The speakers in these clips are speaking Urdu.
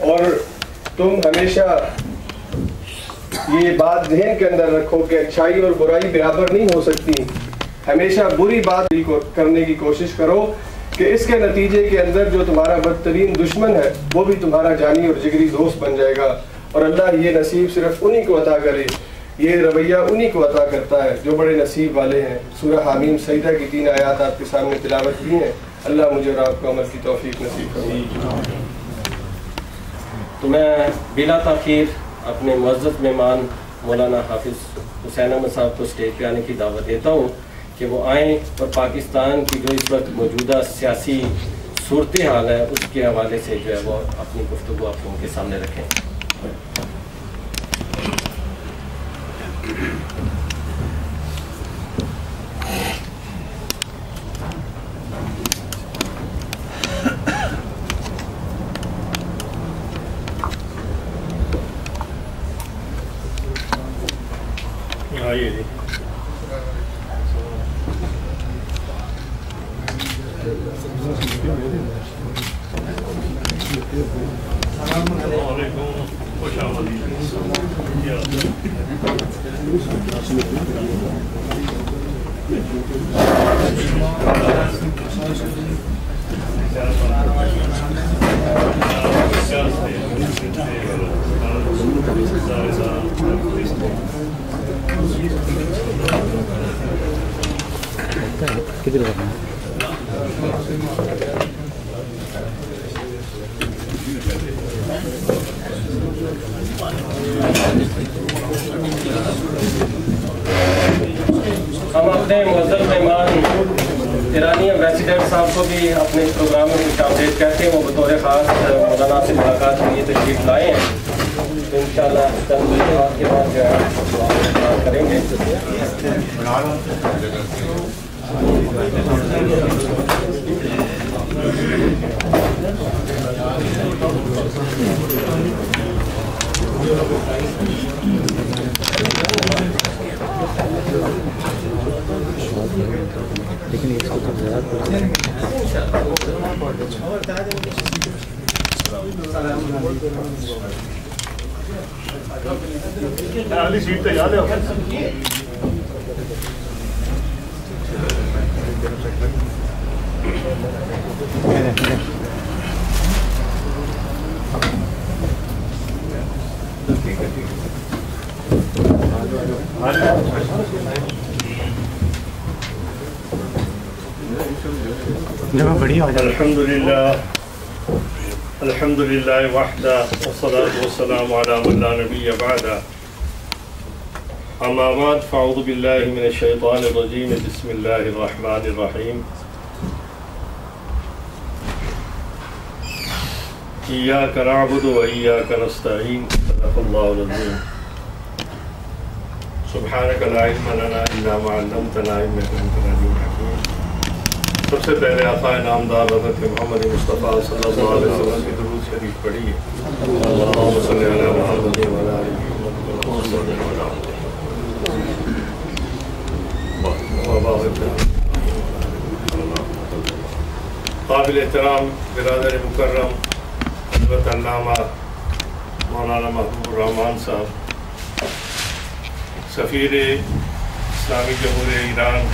اور تم ہمیشہ یہ بات ذہن کے اندر رکھو کہ اچھائی اور برائی برابر نہیں ہو سکتی. ہمیشہ بری بات کرنے کی کوشش کرو کہ اس کے نتیجے کے اندر جو تمہارا بدترین دشمن ہے وہ بھی تمہارا جانی اور جگری دوست بن جائے گا. اور اللہ یہ نصیب صرف انہی کو عطا کرے, یہ رویہ انہی کو عطا کرتا ہے جو بڑے نصیب والے ہیں. سورہ حامیم سجدہ کی 3 آیات آپ کے سامنے تلاوت کی ہیں. اللہ مجھے اور آپ کو عمل کی توفیق نصیب کرے. تو میں بلا تاخیر اپنے معزز مہمان مولانا حافظ حسین احمد صاحب کو اسٹیج پہ آنے کی دعوت دیتا ہوں کہ وہ آئیں اور پاکستان کی جو اس وقت موجودہ سیاسی صورتحال ہے اس کے حوالے سے جو ہے وہ اپنی گفتگو آپ لوگوں کے سامنے رکھیں. آئیے جی. کدھر کرنا ہم اپنے معزز مہمان ایرانی ایمبیسیڈر صاحب کو بھی اپنے اس پروگرام میں خوش آمدید کہتے ہیں. وہ بطور خاص مولانا سے ملاقات کے لیے تشریف لائے ہیں. تو انشاءاللہ چند دن کے بعد جو ہے بات کریں گے. لیکن اس کو تو زیادہ سیٹ پہ یاد ہے. الحمد للہ وحدہ والصلاة والسلام علی من لا نبی بعدہ. اما بعد فاعوذ باللہ من الشیطان الرجیم. بسم اللہ الرحمن الرحیم. ایاک نعبد و ایاک نستعین. صدق اللہ العظیم. سبحانک لا علم لنا الا ما علمتنا انک انت العلیم الحکیم. سب سے پہلے آقا نامدار حضرت محمد مصطفیٰ صلی اللہ علیہ وسلم کی درود شریف پڑھی. اللہم صلی علی محمد و علی آل محمد قابل احترام برادر مکرم حضرت علامہ مولانا محبوب الرحمان صاحب سفیر اسلامی جمہوریہ ایران،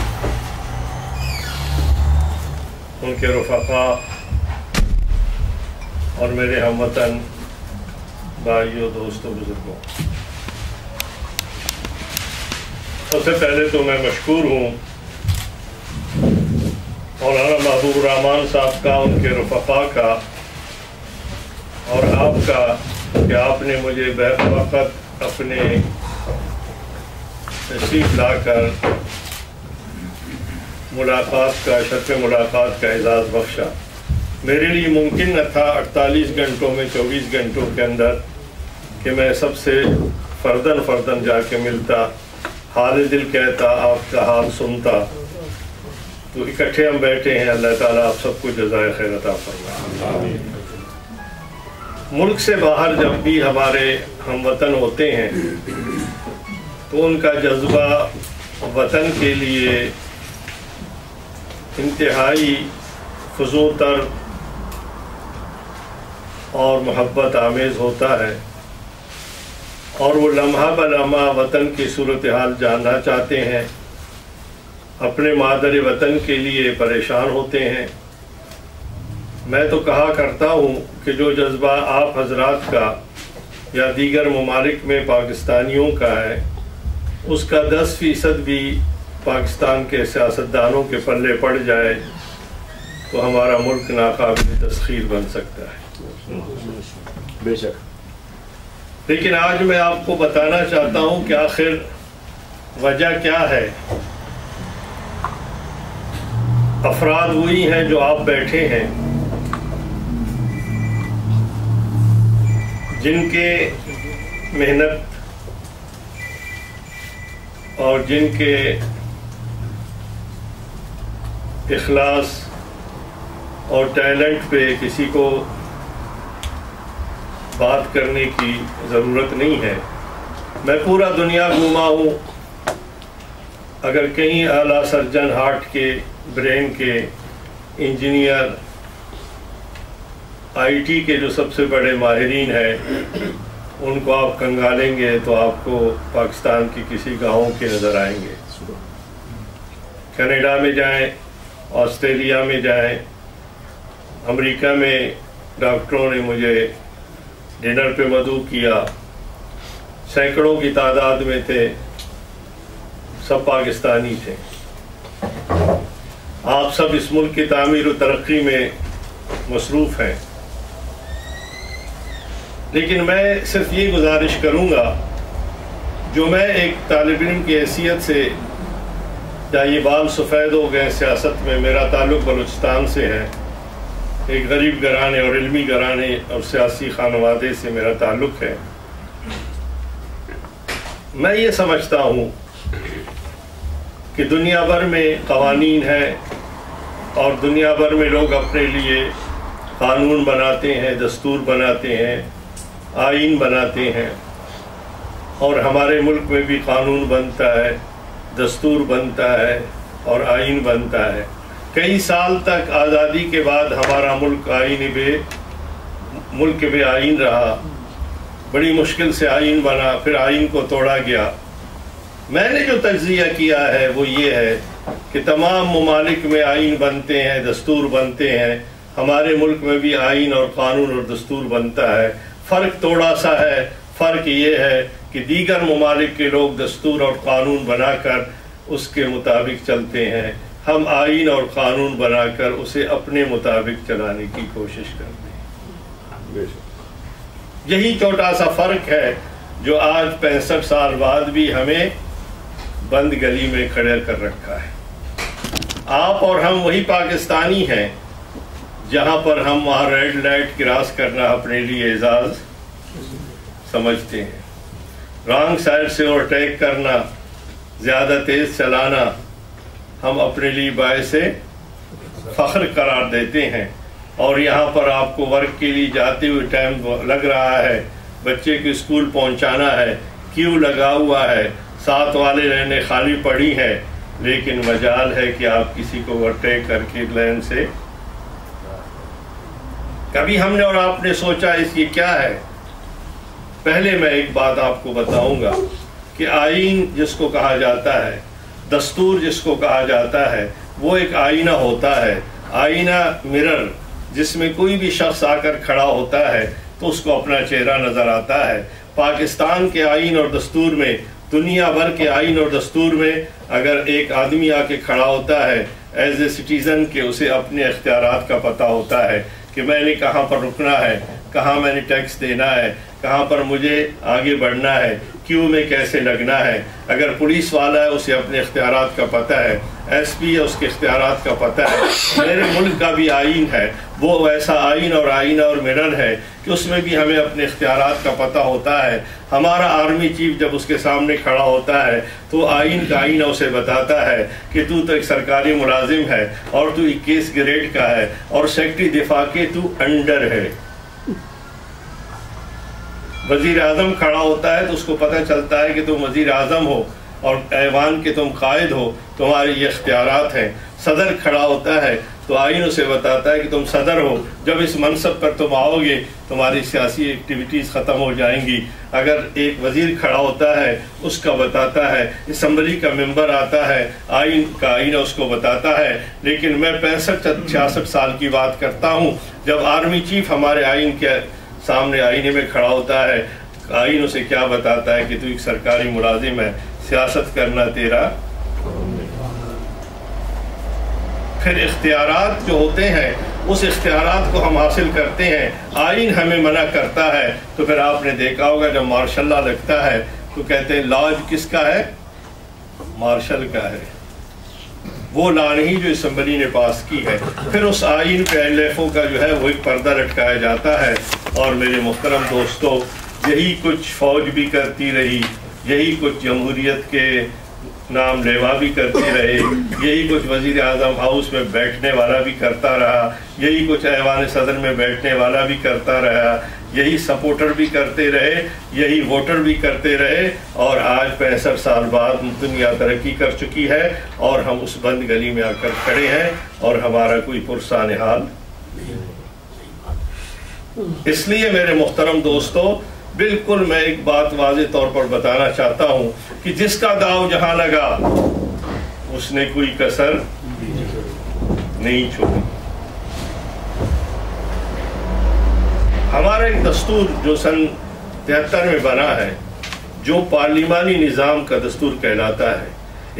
ان کے رفقاء اور میرے ہم وطن بھائیوں، دوستوں، بزرگوں، سب سے پہلے تو میں مشکور ہوں مولانا محبوب الرحمان صاحب کا، ان کے رفقاء کا اور آپ کا کہ آپ نے مجھے وقت اپنے تشریف لا کر ملاقات کا، شرف ملاقات کا اعزاز بخشا. میرے لیے ممکن نہ تھا 48 گھنٹوں میں 24 گھنٹوں کے اندر کہ میں سب سے فرداً جا کے ملتا، حال دل کہتا، آپ کا حال سنتا. تو اکٹھے ہم بیٹھے ہیں. اللہ تعالیٰ آپ سب کو جزائے خیر عطا فرمائے. ملک سے باہر جب بھی ہمارے ہم وطن ہوتے ہیں تو ان کا جذبہ وطن کے لیے انتہائی فزوں تر اور محبت آمیز ہوتا ہے اور وہ لمحہ بلمحہ وطن کی صورتحال جاننا چاہتے ہیں، اپنے مادر وطن کے لیے پریشان ہوتے ہیں۔ میں تو کہا کرتا ہوں کہ جو جذبہ آپ حضرات کا یا دیگر ممالک میں پاکستانیوں کا ہے، اس کا 10% بھی پاکستان کے سیاستدانوں کے پلے پڑ جائے تو ہمارا ملک ناقابل تسخیر بن سکتا ہے۔ بے شک۔ لیکن آج میں آپ کو بتانا چاہتا ہوں کہ آخر وجہ کیا ہے۔ افراد وہی ہیں جو آپ بیٹھے ہیں، جن کے محنت اور جن کے اخلاص اور ٹیلنٹ پہ کسی کو بات کرنے کی ضرورت نہیں ہے۔ میں پورا دنیا گھوما ہوں، اگر کہیں اعلیٰ سرجن ہارٹ کے، برین کے، انجینئر، آئی ٹی کے جو سب سے بڑے ماہرین ہیں، ان کو آپ کنگالیں گے تو آپ کو پاکستان کی کسی گاؤں کے نظر آئیں گے۔ کینیڈا میں جائیں، آسٹریلیا میں جائیں، امریکہ میں ڈاکٹروں نے مجھے ڈنر پہ مدعو کیا، سینکڑوں کی تعداد میں تھے، سب پاکستانی تھے۔ آپ سب اس ملک کی تعمیر و ترقی میں مصروف ہیں، لیکن میں صرف یہ گزارش کروں گا، جو میں ایک طالب علم کی حیثیت سے، یا یہ بال سفید ہو گئے سیاست میں، میرا تعلق بلوچستان سے ہے، ایک غریب گھرانے اور علمی گھرانے اور سیاسی خانوادے سے میرا تعلق ہے۔ میں یہ سمجھتا ہوں کہ دنیا بھر میں قوانین ہیں اور دنیا بھر میں لوگ اپنے لیے قانون بناتے ہیں، دستور بناتے ہیں، آئین بناتے ہیں، اور ہمارے ملک میں بھی قانون بنتا ہے، دستور بنتا ہے اور آئین بنتا ہے۔ کئی سال تک آزادی کے بعد ہمارا ملک ملک بے آئین رہا، بڑی مشکل سے آئین بنا، پھر آئین کو توڑا گیا۔ میں نے جو تجزیہ کیا ہے وہ یہ ہے کہ تمام ممالک میں آئین بنتے ہیں، دستور بنتے ہیں، ہمارے ملک میں بھی آئین اور قانون اور دستور بنتا ہے۔ فرق تھوڑا سا ہے، فرق یہ ہے کہ دیگر ممالک کے لوگ دستور اور قانون بنا کر اس کے مطابق چلتے ہیں، ہم آئین اور قانون بنا کر اسے اپنے مطابق چلانے کی کوشش کرتے ہیں۔ یہی چھوٹا سا فرق ہے جو آج 65 سال بعد بھی ہمیں بند گلی میں کھڑے کر رکھا ہے۔ آپ اور ہم وہی پاکستانی ہیں جہاں پر ہم وہاں ریڈ لائٹ کراس کرنا اپنے لیے اعزاز سمجھتے ہیں، رانگ سائڈ سے اوورٹیک کرنا، زیادہ تیز چلانا ہم اپنے لیے باعث فخر قرار دیتے ہیں۔ اور یہاں پر آپ کو ورک کے لیے جاتے ہوئے ٹائم لگ رہا ہے، بچے کو اسکول پہنچانا ہے، کیوں لگا ہوا ہے، ساتھ والے لائنیں خالی پڑی ہیں، لیکن مجال ہے کہ آپ کسی کو اوورٹیک کر کے لائن سے۔ کبھی ہم نے اور آپ نے سوچا اس کی کیا ہے؟ پہلے میں ایک بات آپ کو بتاؤں گا کہ آئین جس کو کہا جاتا ہے، دستور جس کو کہا جاتا ہے، وہ ایک آئینہ ہوتا ہے، آئینہ مرر، جس میں کوئی بھی شخص آ کر کھڑا ہوتا ہے تو اس کو اپنا چہرہ نظر آتا ہے۔ پاکستان کے آئین اور دستور میں، دنیا بھر کے آئین اور دستور میں اگر ایک آدمی آ کے کھڑا ہوتا ہے ایز اے سٹیزن کہ اسے اپنے اختیارات کا پتہ ہوتا ہے کہ میں نے کہاں پر رکنا ہے، کہاں میں نے ٹیکس دینا ہے، کہاں پر مجھے آگے بڑھنا ہے، کیوں میں کیسے لگنا ہے۔ اگر پولیس والا ہے اسے اپنے اختیارات کا پتہ ہے، ایس پی ہے اس کے اختیارات کا پتہ ہے۔ میرے ملک کا بھی آئین ہے، وہ ایسا آئین اور آئینہ اور مرر ہے کہ اس میں بھی ہمیں اپنے اختیارات کا پتہ ہوتا ہے۔ ہمارا آرمی چیف جب اس کے سامنے کھڑا ہوتا ہے تو آئین کا آئینہ اسے بتاتا ہے کہ تو ایک سرکاری ملازم ہے اور تو 21 گریڈ کا ہے اور سیکٹری دفاع کے تو انڈر ہے۔ وزیر اعظم کھڑا ہوتا ہے تو اس کو پتہ چلتا ہے کہ تم وزیر اعظم ہو اور ایوان کے تم قائد ہو، تمہارے یہ اختیارات ہیں۔ صدر کھڑا ہوتا ہے تو آئین اسے بتاتا ہے کہ تم صدر ہو، جب اس منصب پر تم آؤ گے تمہاری سیاسی ایکٹیویٹیز ختم ہو جائیں گی۔ اگر ایک وزیر کھڑا ہوتا ہے اس کا بتاتا ہے، اسمبلی کا ممبر آتا ہے آئین کا آئین اس کو بتاتا ہے۔ لیکن میں 65-66 سال کی بات کرتا ہوں، جب آرمی چیف ہمارے آئین کے سامنے آئینے میں کھڑا ہوتا ہے، آئین اسے کیا بتاتا ہے کہ تو ایک سرکاری ملازم ہے، سیاست کرنا تیرا۔ پھر اختیارات جو ہوتے ہیں اس اختیارات کو ہم حاصل کرتے ہیں، آئین ہمیں منع کرتا ہے۔ تو پھر آپ نے دیکھا ہوگا جب مارشل لا لگتا ہے تو کہتے ہیں لا کس کا ہے؟ مارشل کا ہے، وہ لا نہیں جو اسمبلی نے پاس کی ہے۔ پھر اس آئین پہ LFO کا جو ہے وہ ایک پردہ لٹکایا جاتا ہے۔ اور میرے محترم دوستو، یہی کچھ فوج بھی کرتی رہی، یہی کچھ جمہوریت کے نام لیوا بھی کرتے رہے، یہی کچھ وزیر اعظم ہاؤس میں بیٹھنے والا بھی کرتا رہا، یہی کچھ ایوان صدر میں بیٹھنے والا بھی کرتا رہا، یہی سپورٹر بھی کرتے رہے، یہی ووٹر بھی کرتے رہے۔ اور آج 65 سال بعد دنیا ترقی کر چکی ہے اور ہم اس بند گلی میں آ کر کھڑے ہیں اور ہمارا کوئی پرسان حال۔ اس لیے میرے محترم دوستو، بالکل میں ایک بات واضح طور پر بتانا چاہتا ہوں کہ جس کا داؤ جہاں لگا اس نے کوئی کسر نہیں چھوڑی۔ ہمارا ایک دستور جو سن 73 میں بنا ہے، جو پارلیمانی نظام کا دستور کہلاتا ہے،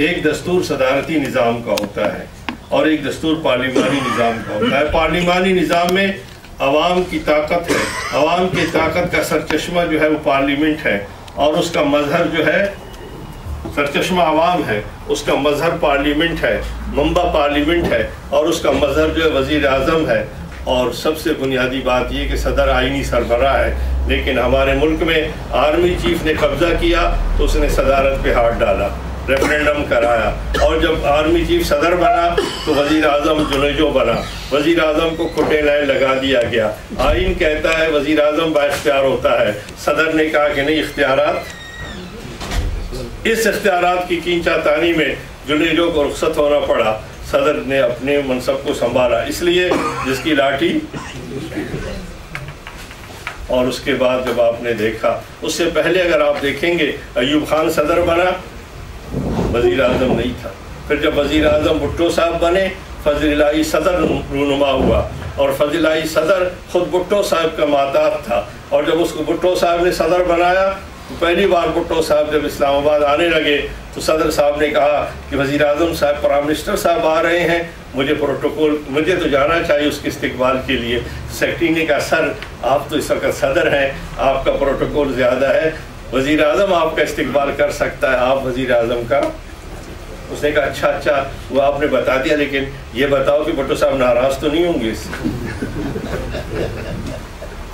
ایک دستور صدارتی نظام کا ہوتا ہے اور ایک دستور پارلیمانی نظام کا ہوتا ہے۔ پارلیمانی نظام میں عوام کی طاقت ہے، عوام کی طاقت کا سرچشمہ جو ہے وہ پارلیمنٹ ہے، اور اس کا مظہر جو ہے، سرچشمہ عوام ہے، اس کا مظہر پارلیمنٹ ہے، منبع پارلیمنٹ ہے، اور اس کا مظہر جو ہے وزیر اعظم ہے۔ اور سب سے بنیادی بات یہ کہ صدر آئینی سربراہ ہے، لیکن ہمارے ملک میں آرمی چیف نے قبضہ کیا تو اس نے صدارت پہ ہاتھ ڈالا، ریفرینڈم کرایا، اور جب آرمی چیف صدر بنا تو وزیر اعظم جنیجو بنا، وزیر اعظم کو کھٹے لائن لگا دیا گیا۔ آئین کہتا ہے وزیر اعظم با اختیار ہوتا ہے، صدر نے کہا کہ نہیں اختیارات، اس اختیارات کی کینچا تانی میں جنیجو کو رخصت ہونا پڑا، صدر نے اپنے منصب کو سنبھالا۔ اس لیے جس کی لاٹھی، اور اس کے بعد جب آپ نے دیکھا، اس سے پہلے اگر آپ دیکھیں گے ایوب خان صدر بنا، وزیر اعظم نہیں تھا۔ پھر جب وزیر اعظم بھٹو صاحب بنے، فضل الہی صدر رونما ہوا، اور فضل الہی صدر خود بھٹو صاحب کا ماتحت تھا، اور جب اس کو بھٹو صاحب نے صدر بنایا تو پہلی بار بھٹو صاحب جب اسلام آباد آنے لگے تو صدر صاحب نے کہا کہ وزیر اعظم صاحب، پرائم منسٹر صاحب آ رہے ہیں، مجھے پروٹوکول، مجھے تو جانا چاہیے اس کے استقبال کے لیے۔ سیکرٹری نے کہا سر آپ تو اس وقت صدر ہیں، آپ کا پروٹوکول زیادہ ہے، وزیر اعظم آپ کا استقبال کر سکتا ہے، آپ وزیر اعظم کا۔ اس نے کہا اچھا وہ آپ نے بتا دیا، لیکن یہ بتاؤ کہ بھٹو صاحب ناراض تو نہیں ہوں گے اس سے۔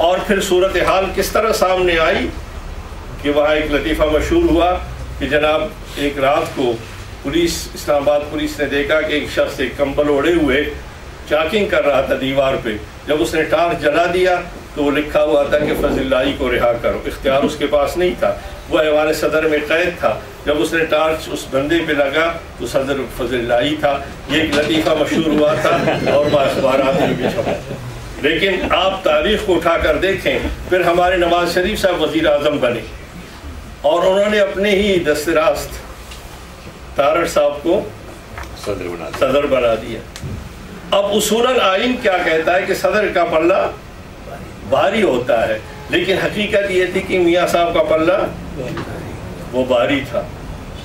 اور پھر صورتحال کس طرح سامنے آئی کہ وہاں ایک لطیفہ مشہور ہوا کہ جناب ایک رات کو پولیس، اسلام آباد پولیس نے دیکھا کہ ایک شخص ایک کمبل اوڑھے ہوئے چاکنگ کر رہا تھا دیوار پہ۔ جب اس نے ٹارچ جلا دیا تو وہ لکھا ہوا تھا کہ فضل الہی کو رہا کرو، اختیار اس کے پاس نہیں تھا، وہ ایوان صدر میں قید تھا۔ جب اس نے ٹارچ اس بندے پہ لگا تو صدر فضل الہی تھا۔ یہ ایک لطیفہ مشہور ہوا تھا اور اخبارات میں بھی چھپا۔ لیکن آپ تاریخ کو اٹھا کر دیکھیں، پھر ہمارے نواز شریف صاحب وزیر اعظم بنے اور انہوں نے اپنے ہی دست راست تارڑ صاحب کو صدر بنا دیا۔ اب اصولاً آئین کیا کہتا ہے کہ صدر کا پلہ بھاری ہوتا ہے، لیکن حقیقت یہ تھی کہ میاں صاحب کا پلہ وہ بھاری تھا،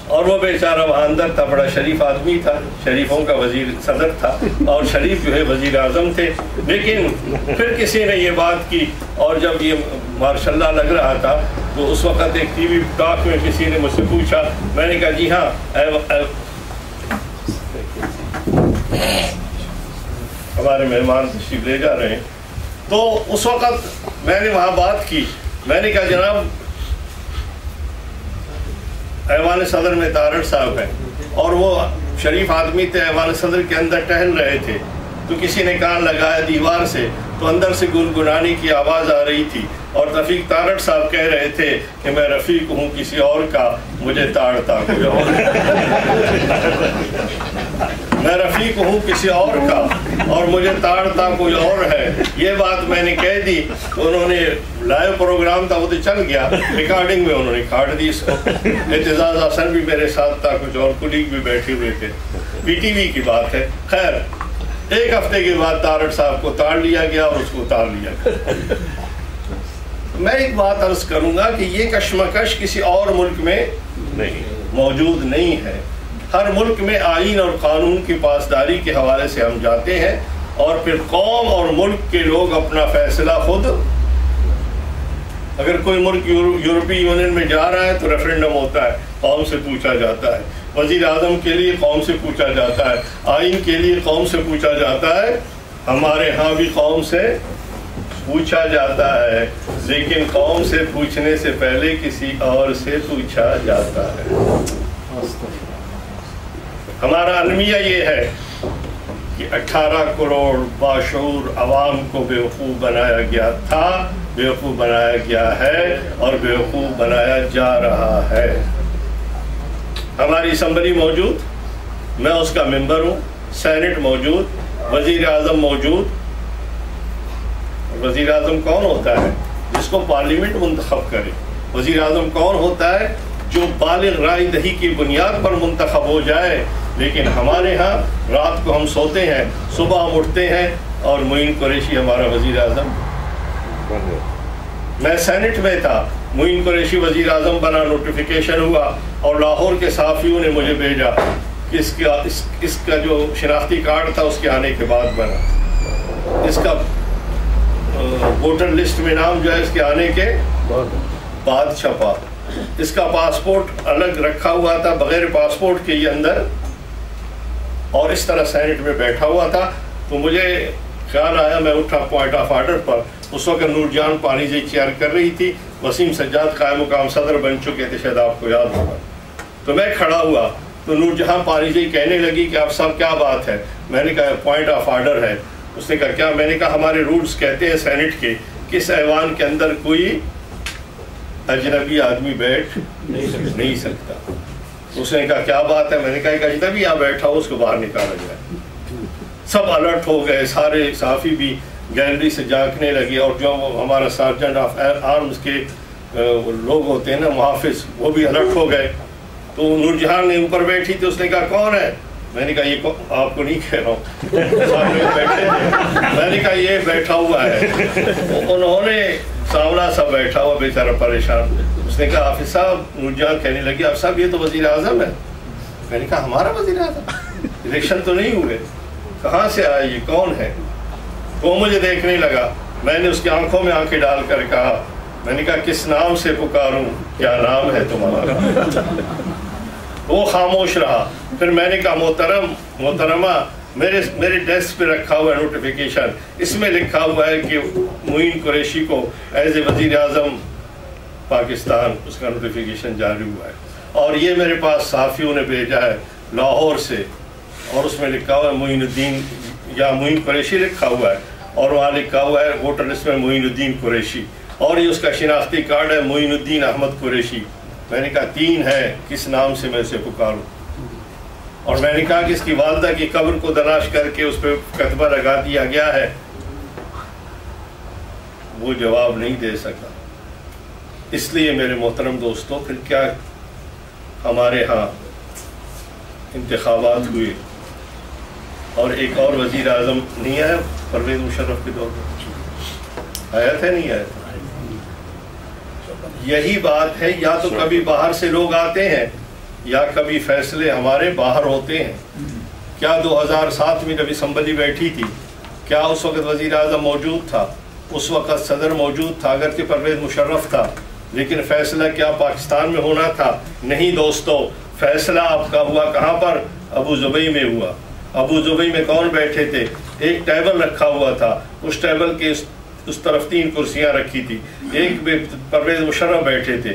اور وہ بیچارہ وہاں اندر تھا، بڑا شریف آدمی تھا، شریفوں کا وزیر صدر تھا، اور شریف جو ہے وزیر اعظم تھے۔ لیکن پھر کسی نے یہ بات کی، اور جب یہ ماشاء اللہ لگ رہا تھا تو اس وقت ایک ٹی وی ٹاک میں کسی نے مجھ سے پوچھا، میں نے کہا جی ہاں ہمارے مہمان تشریف لے جا رہے ہیں۔ تو اس وقت میں نے وہاں بات کی، میں نے کہا جناب ایوان صدر میں تارڑ صاحب ہیں اور وہ شریف آدمی تھے، ایوان صدر کے اندر ٹہل رہے تھے، تو کسی نے کان لگایا دیوار سے، تو اندر سے گنگنانے کی آواز آ رہی تھی، اور رفیق تارڑ صاحب کہہ رہے تھے کہ میں رفیق ہوں کسی اور کا، مجھے تاڑتا کوئی اور میں رفیق ہوں کسی اور کا اور مجھے تاڑتا کوئی اور ہے، یہ بات میں نے کہہ دی تو انہوں نے لائیو پروگرام تھا وہ تو چل گیا، ریکارڈنگ میں انہوں نے کاٹ دی اس کو۔ اعتزاز حسن بھی میرے ساتھ تھا، کچھ اور کولیگ بھی بیٹھے ہوئے تھے، پی ٹی وی کی بات ہے۔ خیر ایک ہفتے کے بعد تارڑ صاحب کو تاڑ لیا گیا اور اس کو اتار لیا گیا۔ میں ایک بات عرض کروں گا کہ یہ کشمکش کسی اور ملک میں موجود نہیں ہے۔ ہر ملک میں آئین اور قانون کی پاسداری کے حوالے سے ہم جاتے ہیں اور پھر قوم اور ملک کے لوگ اپنا فیصلہ خود، اگر کوئی ملک یورپی یونین میں جا رہا ہے تو ریفرینڈم ہوتا ہے، قوم سے پوچھا جاتا ہے، وزیر اعظم کے لیے قوم سے پوچھا جاتا ہے، آئین کے لیے قوم سے پوچھا جاتا ہے، ہمارے ہاں بھی قوم سے پوچھا جاتا ہے، لیکن قوم سے پوچھنے سے پہلے کسی اور سے پوچھا جاتا ہے۔ ہمارا المیہ یہ ہے کہ 18 کروڑ باشعور عوام کو بیوقوف بنایا گیا تھا، بیوقوف بنایا گیا ہے اور بیوقوف بنایا جا رہا ہے۔ ہماری اسمبلی موجود، میں اس کا ممبر ہوں، سینٹ موجود، وزیر اعظم موجود۔ وزیر اعظم کون ہوتا ہے؟ جس کو پارلیمنٹ منتخب کرے۔ وزیر اعظم کون ہوتا ہے؟ جو بالغ رائے دہی کی بنیاد پر منتخب ہو جائے۔ لیکن ہمارے ہاں رات کو ہم سوتے ہیں، صبح ہم اٹھتے ہیں اور معین قریشی ہمارا وزیر اعظم۔ میں سینٹ میں تھا، معین قریشی وزیر اعظم بنا، نوٹیفیکیشن ہوا اور لاہور کے صحافیوں نے مجھے بھیجا کہ اس کا جو شناختی کارڈ تھا اس کے آنے کے بعد بنا، اس کا ووٹر لسٹ میں نام جو ہے اس کے آنے کے بعد چھپا، اس کا پاسپورٹ الگ رکھا ہوا تھا بغیر پاسپورٹ کے یہ اندر، اور اس طرح سینٹ میں بیٹھا ہوا تھا۔ تو مجھے خیال آیا، میں اٹھا پوائنٹ آف آرڈر پر، اس وقت نور جہاں پانیجی چیئر کر رہی تھی، وسیم سجاد قائم مقام صدر بن چکے تھے، شاید آپ کو یاد ہوگا۔ تو میں کھڑا ہوا تو نور جہاں پانیجی کہنے لگی کہ آپ صاحب کیا بات ہے؟ میں نے کہا پوائنٹ آف آرڈر ہے۔ اس نے کہا کیا؟ میں نے کہا ہمارے رولز کہتے ہیں سینٹ کے کس ایوان کے اندر کوئی اجنبی آدمی بیٹھ نہیں سکتا۔ اس نے کہا کیا بات ہے؟ میں نے کہا ایک اجنبی یہاں بیٹھا ہو، اس کو باہر نکالا جائے۔ سب الرٹ ہو گئے، سارے صحافی بھی گیلری سے جھانکنے لگے، اور جو ہمارا سارجنٹ آف آرمز کے لوگ ہوتے ہیں نا، محافظ، وہ بھی الرٹ ہو گئے۔ تو نور جہاں نے اوپر بیٹھی تھی، اس نے کہا کون ہے؟ میں نے کہا یہ آپ کو نہیں کہہ رہا ہوں، میں نے کہا یہ بیٹھا ہوا ہے۔ انہوں نے سامنا سا بیٹھا ہوا بیچارہ پریشان، اس نے کہا حافظ صاحب، نور جہاں کہنے لگی حافظ صاحب یہ تو وزیر اعظم ہے۔ میں نے کہا ہمارا وزیر اعظم؟ الیکشن تو نہیں ہوئے، کہاں سے آیا یہ، کون ہے؟ وہ مجھے دیکھنے لگا، میں نے اس کی آنکھوں میں آنکھیں ڈال کر کہا، میں نے کہا کس نام سے پکاروں، کیا نام ہے تمہارا؟ وہ خاموش رہا۔ پھر میں نے کہا محترمہ، میرے ڈیسک پہ رکھا ہوا ہے نوٹیفیکیشن، اس میں لکھا ہوا ہے کہ معین قریشی کو ایز اے وزیر اعظم پاکستان، اس کا نوٹیفیکیشن جاری ہوا ہے، اور یہ میرے پاس صحافیوں نے بھیجا ہے لاہور سے، اور اس میں لکھا ہوا ہے معین الدین یا معین قریشی لکھا ہوا ہے، اور وہاں لکھا ہوا ہے ووٹر لسٹ میں معین الدین قریشی، اور یہ اس کا شناختی کارڈ ہے معین الدین احمد قریشی۔ میں نے کہا 3 ہے، کس نام سے میں اسے پکاروں؟ اور میں نے کہا کہ اس کی والدہ کی قبر کو تلاش کر کے اس پہ کتبہ لگا دیا گیا ہے۔ وہ جواب نہیں دے سکا۔ اس لیے میرے محترم دوستوں، پھر کیا ہمارے ہاں انتخابات ہوئے اور ایک اور وزیر اعظم نہیں آیا پرویز مشرف کے دور میں؟ آیا تھا نہیں آیا تھا؟ یہی بات ہے، یا تو کبھی باہر سے لوگ آتے ہیں یا کبھی فیصلے ہمارے باہر ہوتے ہیں۔ کیا 2007 میں جب اسمبلی بیٹھی تھی، کیا اس وقت وزیر اعظم موجود تھا؟ اس وقت صدر موجود تھا، اگرچہ پرویز مشرف تھا، لیکن فیصلہ کیا پاکستان میں ہونا تھا؟ نہیں دوستو، فیصلہ آپ کا ہوا کہاں پر؟ ابو ظبی میں ہوا۔ ابو ظبی میں کون بیٹھے تھے؟ ایک ٹیبل رکھا ہوا تھا، اس ٹیبل کے اس طرف 3 کرسیاں رکھی تھی، ایک میں پرویز مشرف بیٹھے تھے،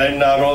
NRO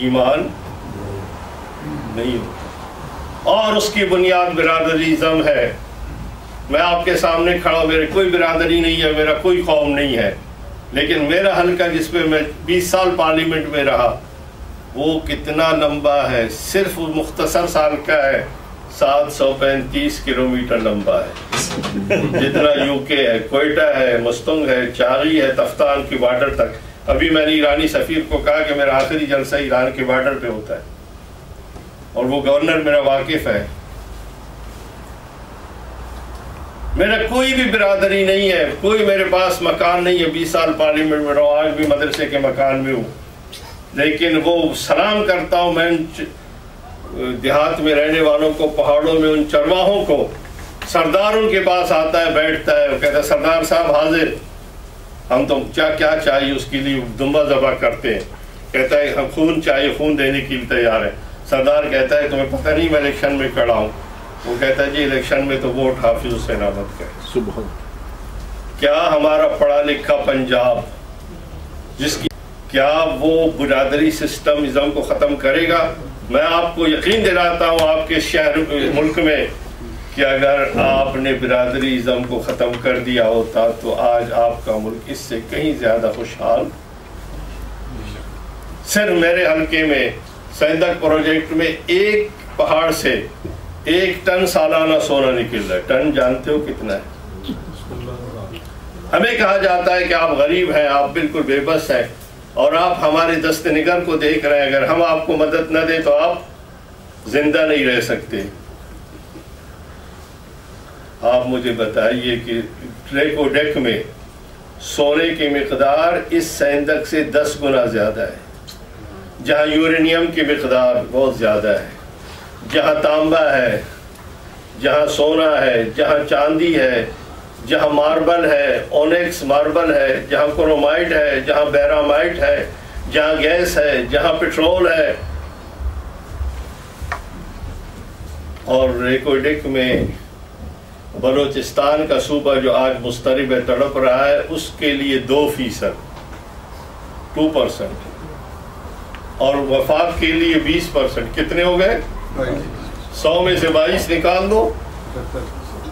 ایمان نہیں ہوتا، اور اس کی بنیاد برادریزم ہے۔ میں آپ کے سامنے کھڑا ہوں، میرے کوئی برادری نہیں ہے، میرا کوئی قوم نہیں ہے، لیکن میرا حلقہ جس پہ میں 20 سال پارلیمنٹ میں رہا وہ کتنا لمبا ہے، صرف مختصر سال کا ہے، 735 کلومیٹر لمبا ہے، جتنا یو کے ہے، کوئٹہ ہے، مستنگ ہے، چاغی ہے، تفتان کی بارڈر تک۔ ابھی میں نے ایرانی سفیر کو کہا کہ میرا آخری جلسہ ایران کے بارڈر پہ ہوتا ہے، اور وہ گورنر میرا واقف ہے۔ میرا کوئی بھی برادری نہیں ہے، کوئی میرے پاس مکان نہیں ہے، 20 سال پارلیمنٹ میں رہا، آج بھی مدرسے کے مکان میں ہوں، لیکن وہ سلام کرتا ہوں میں دیہات میں رہنے والوں کو، پہاڑوں میں ان چرواہوں کو، سردار ان کے پاس آتا ہے، بیٹھتا ہے، وہ کہتا ہے سردار صاحب حاضر، ہم تو کیا چاہیے اس کے لیے دمبا ذبح کرتے ہیں، کہتا ہے ہم خون چاہیے، خون دینے کے لیے تیار ہے۔ سردار کہتا ہے تمہیں پتہ نہیں میں الیکشن میں کھڑا ہوں، وہ کہتا ہے جی الیکشن میں تو ووٹ حافظ حسین احمد کا ہے۔ سبحان کیا ہمارا پڑھا لکھا پنجاب جس کی کیا وہ برادری سسٹمزم کو ختم کرے گا؟ میں آپ کو یقین دلاتا ہوں آپ کے شہر ملک میں کہ اگر آپ نے برادریزم کو ختم کر دیا ہوتا تو آج آپ کا ملک اس سے کہیں زیادہ خوشحال۔ صرف میرے حلقے میں سیندک پروجیکٹ میں ایک پہاڑ سے 1 ٹن سالانہ سونا نکل رہا ہے۔ ٹن جانتے ہو کتنا ہے؟ ہمیں کہا جاتا ہے کہ آپ غریب ہیں، آپ بالکل بے بس ہیں، اور آپ ہمارے دست نگر کو دیکھ رہے ہیں، اگر ہم آپ کو مدد نہ دیں تو آپ زندہ نہیں رہ سکتے۔ آپ مجھے بتائیے کہ ریکو ڈیک میں سونے کی مقدار اس سیندک سے 10 گنا زیادہ ہے، جہاں یورینیم کی مقدار بہت زیادہ ہے، جہاں تانبا ہے، جہاں سونا ہے، جہاں چاندی ہے، جہاں ماربل ہے، اونیکس ماربل ہے، جہاں کرومائٹ ہے، جہاں بیرامائٹ ہے، جہاں گیس ہے، جہاں پیٹرول ہے، اور ریکوڈک میں بلوچستان کا صوبہ جو آج مضطرب ہے، تڑپ رہا ہے، اس کے لیے 2%، 2%، اور وفاق کے لیے 20%۔ کتنے ہو گئے؟ 100 میں سے 22 نکال دو،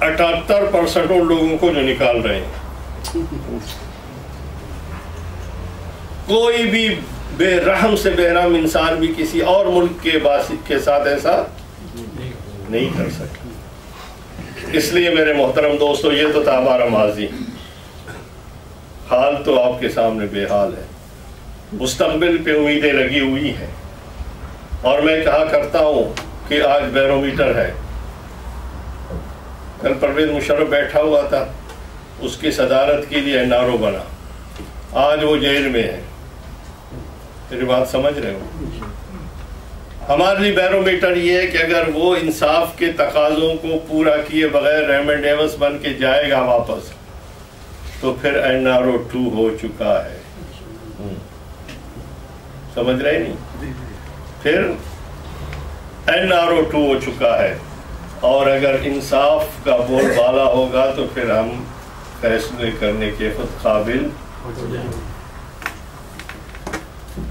78% ان لوگوں کو جو نکال رہے ہیں۔ کوئی بھی بے رحم سے بے رحم انسان بھی کسی اور ملک کے ساتھ ایسا نہیں کر سکتا۔ اس لیے میرے محترم دوستو، یہ تو تھا ہمارا ماضی، حال تو آپ کے سامنے بے حال ہے، مستقبل پہ امیدیں لگی ہوئی ہیں، اور میں کہا کرتا ہوں کہ آج بیرومیٹر ہے۔ کل پرویز مشرف بیٹھا ہوا تھا، اس کی صدارت کے لیے NRO بنا، آج وہ جیل میں ہے۔ میری بات سمجھ رہے ہو؟ ہمارے لیے بیرومیٹر یہ ہے کہ اگر وہ انصاف کے تقاضوں کو پورا کیے بغیر ریمنڈ ڈیوس بن کے جائے گا واپس، تو پھر NRO 2 ہو چکا ہے۔ سمجھ رہے نہیں؟ پھر NRO 2 ہو چکا ہے، اور اگر انصاف کا بول بالا ہوگا تو پھر ہم فیصلے کرنے کے خود قابل۔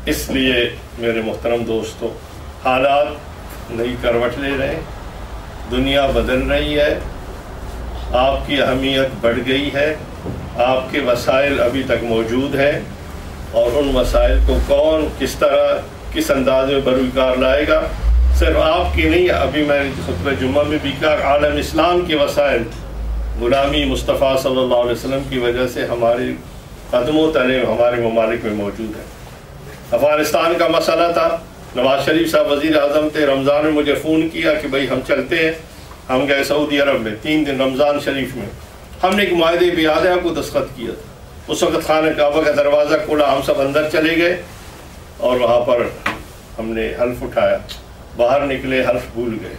اس لیے میرے محترم دوستو، حالات نئی کروٹ لے رہے ہیں، دنیا بدل رہی ہے، آپ کی اہمیت بڑھ گئی ہے، آپ کے وسائل ابھی تک موجود ہیں، اور ان وسائل کو کون کس طرح کس انداز میں بروکار لائے گا، صرف آپ کی نہیں، ابھی میں خطبہ جمعہ میں بھی کہا، عالم اسلام کے وسائل غلامی مصطفیٰ صلی اللہ علیہ وسلم کی وجہ سے ہمارے قدموں تلے ہمارے ممالک میں موجود ہے۔ افغانستان کا مسئلہ تھا، نواز شریف صاحب وزیر اعظم تھے، رمضان میں مجھے فون کیا کہ بھائی ہم چلتے ہیں، ہم گئے سعودی عرب میں 3 دن رمضان شریف میں، ہم نے ایک معاہدے پہ یاد ہے آپ کو دستخط کیا تھا، اس وقت خانہ کعبہ کا دروازہ کھلا، ہم سب اندر چلے گئے، اور وہاں پر ہم نے حلف اٹھایا، باہر نکلے حلف بھول گئے،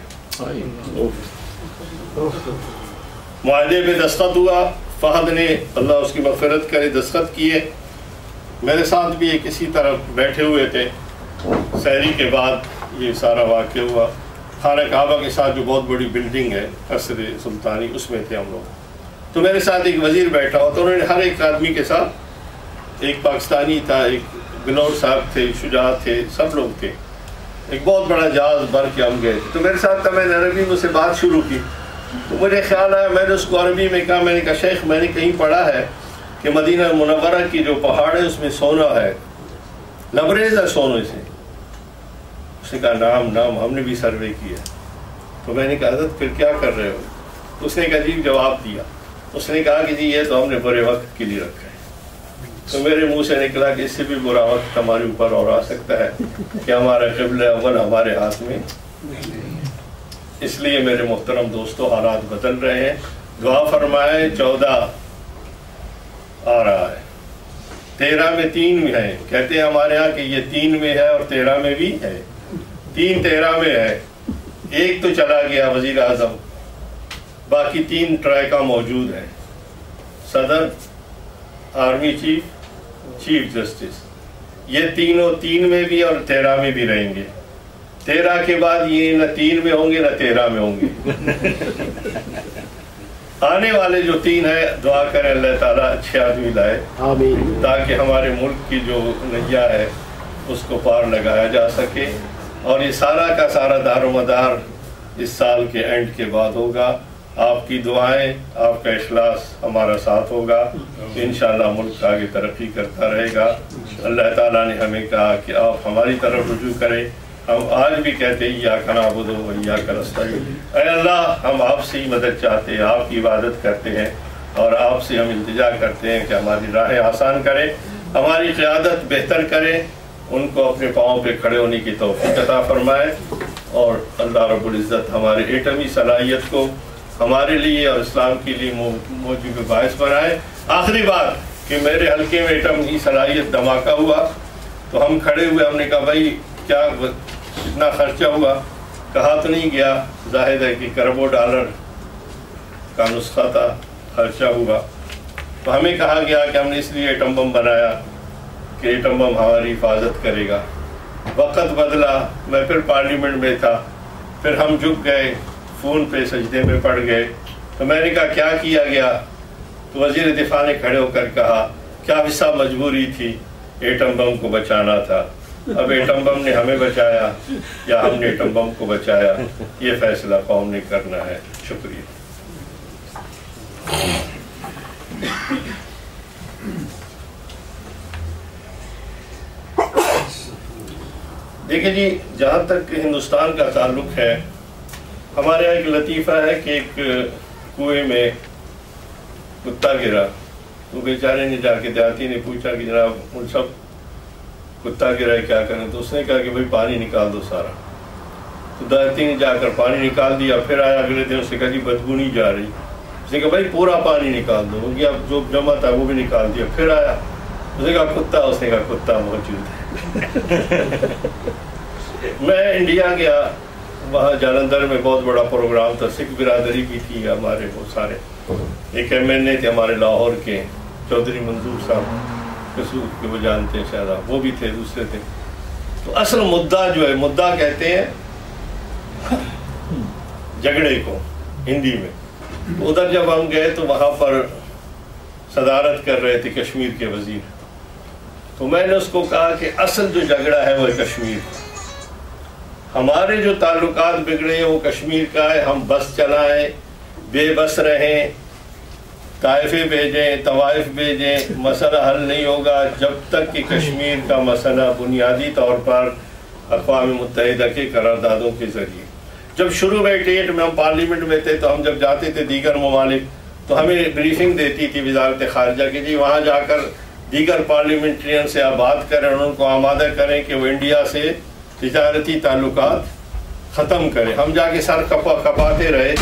معاہدے پہ دستخط ہوا، فہد نے اللہ اس کی مغفرت کرے دستخط کیے، میرے ساتھ بھی ایک اسی طرح بیٹھے ہوئے تھے، سحری کے بعد یہ سارا واقعہ ہوا، خانہ کعبہ کے ساتھ جو بہت بڑی بلڈنگ ہے قصر سلطانی، اس میں تھے ہم لوگ، تو میرے ساتھ ایک وزیر بیٹھا ہوا، تو انہوں نے ہر ایک آدمی کے ساتھ، ایک پاکستانی تھا، ایک بلور صاحب تھے، شجاعت تھے، سب لوگ تھے، ایک بہت بڑا جہاز بھر کے ہم گئے تو میرے ساتھ تھا، میں نے عربی میں سے بات شروع کی تو مجھے خیال آیا، میں نے اس کو عربی میں کہا، میں نے کہا شیخ میں نے کہیں پڑھا ہے کہ مدینہ منورہ کی جو پہاڑ ہے اس میں سونا ہے، لبریز ہے سونے سے. اس نے کہا نام ہم نے بھی سروے کیا. تو میں نے کہا حضرت پھر کیا کر رہے ہو؟ اس نے ایک عجیب جواب دیا. اس نے کہا کہ جی یہ تو ہم نے برے وقت کے لیے رکھا ہے. تو میرے منہ سے نکلا کہ اس سے بھی برا وقت ہمارے اوپر اور آ سکتا ہے کہ ہمارا قبلہ اول ہمارے ہاتھ میں. اس لیے میرے محترم دوستو حالات بدل رہے ہیں. دعا فرمائے 14 آ رہا ہے، 13 میں 3 میں ہے. کہتے ہیں ہمارے ہاں کہ یہ 3 میں ہے اور 13 میں بھی ہے. 3 13 میں ہے. ایک تو چلا گیا وزیر اعظم، باقی 3 ٹرائکا موجود ہیں، صدر، آرمی چیف، چیف جسٹس. یہ تینوں 3 میں بھی اور 13 میں بھی رہیں گے. 13 کے بعد یہ نہ 3 میں ہوں گے نہ 13 میں ہوں گے. آنے والے جو 3 ہیں دعا کریں اللہ تعالیٰ اچھے آدمی لائے تاکہ ہمارے ملک کی جو نیا ہے اس کو پار لگایا جا سکے. اور یہ سارا کا سارا دار و مدار اس سال کے اینڈ کے بعد ہوگا. آپ کی دعائیں، آپ کا اخلاص ہمارا ساتھ ہوگا. انشاءاللہ ملک آگے ترقی کرتا رہے گا. اللہ تعالیٰ نے ہمیں کہا کہ آپ ہماری طرف رجوع کریں. ہم آج بھی کہتے ہیں ایاک نعبد و ایاک نستعین. اے اللہ ہم آپ سے ہی مدد چاہتے ہیں، آپ کی عبادت کرتے ہیں اور آپ سے ہم التجا کرتے ہیں کہ ہماری راہیں آسان کریں، ہماری قیادت بہتر کریں، ان کو اپنے پاؤں پہ کھڑے ہونے کی توفیق عطا فرمائے. اور اللہ رب العزت ہمارے ایٹمی صلاحیت کو ہمارے لیے اور اسلام کے لیے موجب باعث بنائے. آخری بات کہ میرے حلقے میں ایٹم کی صلاحیت دھماکہ ہوا تو ہم کھڑے ہوئے، ہم نے کہا بھائی کیا اتنا خرچہ ہوا؟ کہا تو نہیں گیا، ظاہر ہے کہ کروڑوں ڈالر کا نسخہ تھا، خرچہ ہوا. تو ہمیں کہا گیا کہ ہم نے اس لیے ایٹم بم بنایا کہ ایٹم بم ہماری حفاظت کرے گا. وقت بدلا، میں پھر پارلیمنٹ میں تھا، پھر ہم جھک گئے، فون پہ سجدے میں پڑ گئے. تو میں نے کہا کیا کیا گیا؟ تو وزیر دفاع نے کھڑے ہو کر کہا کیا وسا مجبوری تھی، ایٹم بم کو بچانا تھا. اب ایٹم بم نے ہمیں بچایا یا ہم نے ایٹم بم کو بچایا، یہ فیصلہ قوم نے کرنا ہے. شکریہ. دیکھیں جی، جہاں تک ہندوستان کا تعلق ہے، ہمارے یہاں ایک لطیفہ ہے کہ ایک کنویں میں کتا گرا تو بیچارے نے جا کے دیہاتی نے پوچھا کہ جناب ان سب کتا گرا ہے کیا کریں؟ تو اس نے کہا کہ بھائی پانی نکال دو سارا. تو دیہاتی نے جا کر پانی نکال دیا. پھر آیا اگلے دن، اس نے کہا جی بدبو نہیں جا رہی. اس نے کہا بھائی پورا پانی نکال دو. ان کی اب جو جمع تھا وہ بھی نکال دیا. پھر آیا، اس نے کہا کتا، اس نے کہا کتا موجود ہے. میں انڈیا گیا، وہاں جالندھر میں بہت بڑا پروگرام تھا، سکھ برادری بھی تھی ہمارے بہت سارے. ایک MLA تھے ہمارے لاہور کے، چودھری منظور صاحب، قصور کے وہ جانتے ہیں شاید آپ، وہ بھی تھے، دوسرے تھے. تو اصل مدعا جو ہے، مدعا کہتے ہیں جھگڑے کو ہندی میں. ادھر جب ہم گئے تو وہاں پر صدارت کر رہے تھے کشمیر کے وزیر. تو میں نے اس کو کہا کہ اصل جو جھگڑا ہے وہ کشمیر، ہمارے جو تعلقات بگڑے ہیں وہ کشمیر کا ہے. ہم بس چلائیں، بے بس رہیں، طائفے بھیجیں، طوائف بھیجیں، مسئلہ حل نہیں ہوگا جب تک کہ کشمیر کا مسئلہ بنیادی طور پر اقوام متحدہ کے قراردادوں کے ذریعے. جب شروع میں 88 میں ہم پارلیمنٹ میں تھے تو ہم جب جاتے تھے دیگر ممالک تو ہمیں بریفنگ دیتی تھی وزارت خارجہ کی، جی وہاں جا کر دیگر پارلیمنٹرین سے آپ بات کریں اور ان کو آمادہ کریں کہ وہ انڈیا سے تجارتی تعلقات ختم کریں. ہم جا کے سر کپاتے رہے.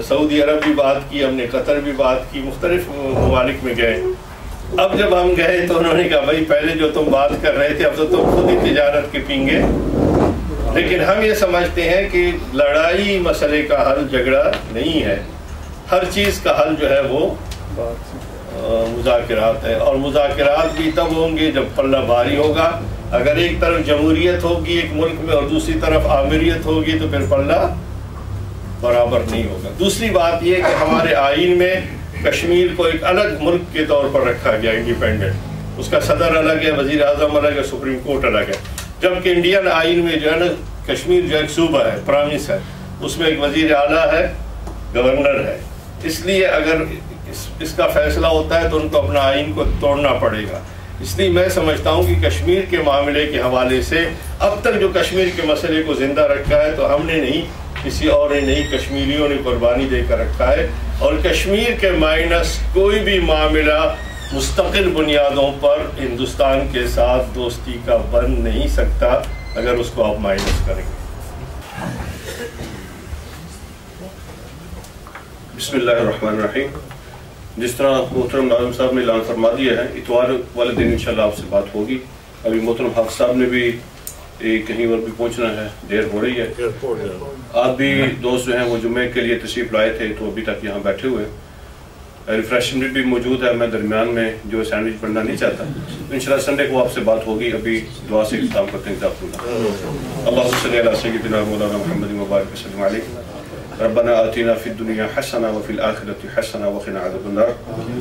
سعودی عرب بھی بات کی ہم نے، قطر بھی بات کی، مختلف ممالک میں گئے. اب جب ہم گئے تو انہوں نے کہا بھائی پہلے جو تم بات کر رہے تھے اب تو تم خود ہی تجارت کے پینگے. لیکن ہم یہ سمجھتے ہیں کہ لڑائی مسئلے کا حل جھگڑا نہیں ہے. ہر چیز کا حل جو ہے وہ مذاکرات ہے، اور مذاکرات بھی تب ہوں گے جب پلہ بھاری ہوگا. اگر ایک طرف جمہوریت ہوگی ایک ملک میں اور دوسری طرف آمریت ہوگی تو پھر پلہ برابر نہیں ہوگا. دوسری بات یہ کہ ہمارے آئین میں کشمیر کو ایک الگ ملک کے طور پر رکھا گیا، انڈیپینڈنٹ. اس کا صدر الگ ہے، وزیر اعظم الگ ہے، سپریم کورٹ الگ ہے. جبکہ انڈین آئین میں جو ہے نا کشمیر جو ایک صوبہ ہے، پرامس ہے، اس میں ایک وزیر اعلیٰ ہے، گورنر ہے. اس لیے اگر اس کا فیصلہ ہوتا ہے تو ان کو اپنا آئین کو توڑنا پڑے گا. اس لیے میں سمجھتا ہوں کہ کشمیر کے معاملے کے حوالے سے اب تک جو کشمیر کے مسئلے کو زندہ رکھا ہے تو ہم نے نہیں، کسی اور نے نہیں، کشمیریوں نے قربانی دے کر رکھا ہے. اور کشمیر کے مائنس کوئی بھی معاملہ مستقل بنیادوں پر ہندوستان کے ساتھ دوستی کا بن نہیں سکتا اگر اس کو آپ مائنس کریں گے. بسم اللہ الرحمن الرحیم. جس طرح محترم ناظم صاحب نے اعلان فرما دیا ہے، اتوار والے دن انشاءاللہ آپ سے بات ہوگی. ابھی محترم حافظ صاحب نے بھی کہیں اور بھی پہنچنا ہے، دیر ہو رہی ہے. آپ بھی دوست جو ہیں وہ جمعے کے لیے تشریف لائے تھے تو ابھی تک یہاں بیٹھے ہوئے. ریفریشمنٹ بھی موجود ہے، میں درمیان میں جو سینڈوچ بننا نہیں چاہتا. انشاءاللہ سنڈے کو آپ سے بات ہوگی. ابھی دعا سے اختتام کرتے ہیں. اللہم صلی علی سیدنا مولانا محمد مبارک وسلم علیہ. ربنا آتنا فی الدنیا حسنہ وفی الآخرۃ حسنہ وقنا عذاب النار.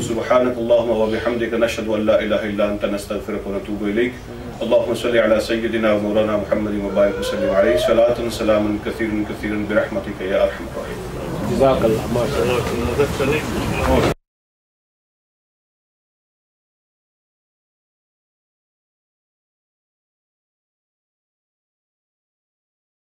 سبحانک اللہم وبحمدک نشہد ان لا الہ الا انت نستغفرک ونتوب الیک. اللہم صلی علی سیدنا مولانا محمد مبارک وسلم علیہ. صلاۃ سلام کثیر کثیر برحمتک یا ارحم الراحمین. جزاک اللہ.